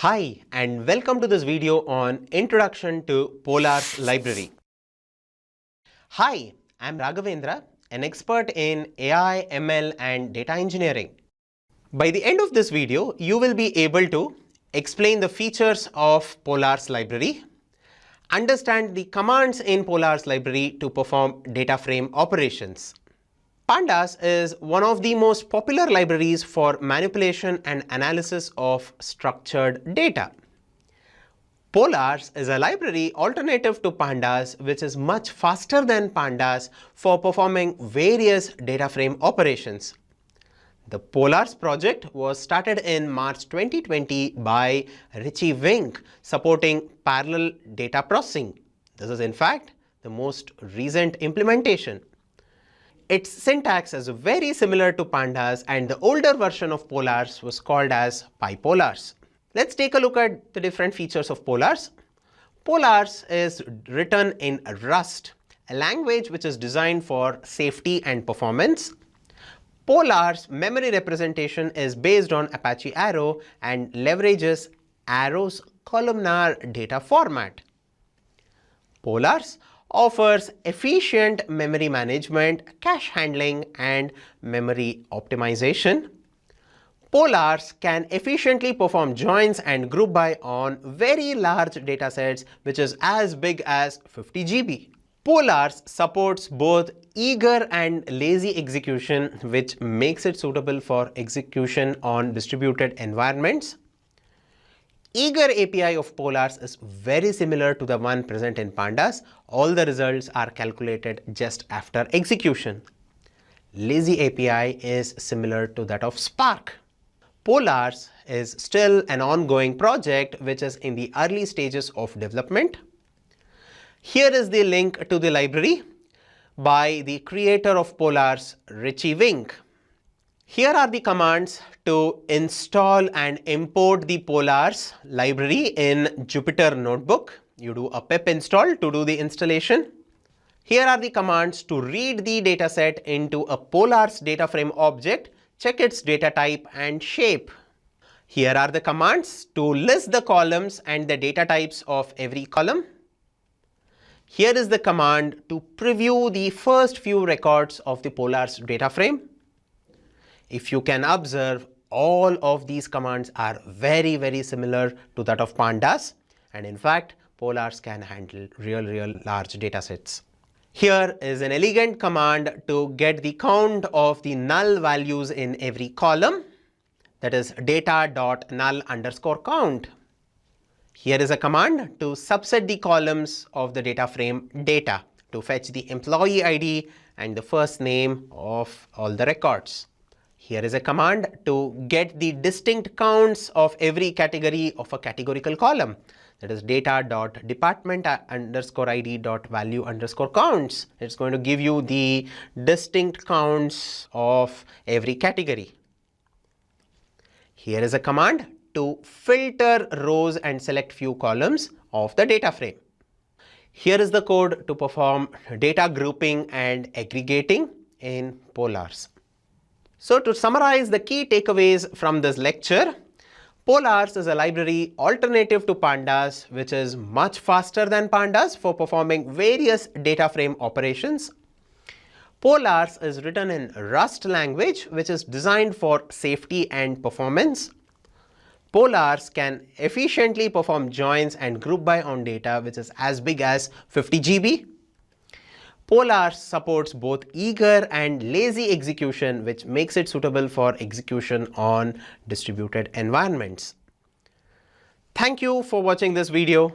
Hi and welcome to this video on Introduction to Polars Library. Hi, I'm Raghavendra, an expert in AI, ML and data engineering. By the end of this video, you will be able to explain the features of Polars library, understand the commands in Polars library to perform data frame operations. Pandas is one of the most popular libraries for manipulation and analysis of structured data. Polars is a library alternative to Pandas which is much faster than Pandas for performing various data frame operations. The Polars project was started in March 2020 by Raghavendra supporting parallel data processing. This is in fact the most recent implementation. Its syntax is very similar to Pandas and the older version of Polars was called as PyPolars. Let's take a look at the different features of Polars. Polars is written in Rust, a language which is designed for safety and performance. Polars memory representation is based on Apache Arrow and leverages Arrow's columnar data format. Polars offers efficient memory management, cache handling and memory optimization. Polars can efficiently perform joins and group by on very large datasets which is as big as 50 GB. Polars supports both eager and lazy execution which makes it suitable for execution on distributed environments. Eager API of Polars is very similar to the one present in Pandas. All the results are calculated just after execution. Lazy API is similar to that of Spark. Polars is still an ongoing project which is in the early stages of development. Here is the link to the library by the creator of Polars, Raghavendra. Here are the commands to install and import the Polars library in Jupyter Notebook. You do a pip install to do the installation. Here are the commands to read the dataset into a Polars data frame object, check its data type and shape. Here are the commands to list the columns and the data types of every column. Here is the command to preview the first few records of the Polars data frame. If you can observe, all of these commands are very similar to that of Pandas, and in fact Polars can handle real large datasets. Here is an elegant command to get the count of the null values in every column, that is data.null_count. Here is a command to subset the columns of the data frame data to fetch the employee ID and the first name of all the records. Here is a command to get the distinct counts of every category of a categorical column, that is data.department_id.value_counts. It's going to give you the distinct counts of every category. Here is a command to filter rows and select few columns of the data frame. Here is the code to perform data grouping and aggregating in Polars. So to summarize the key takeaways from this lecture, Polars is a library alternative to Pandas which is much faster than Pandas for performing various data frame operations. Polars is written in Rust language which is designed for safety and performance. Polars can efficiently perform joins and group by on data which is as big as 50 GB. Polars supports both eager and lazy execution which makes it suitable for execution on distributed environments. Thank you for watching this video.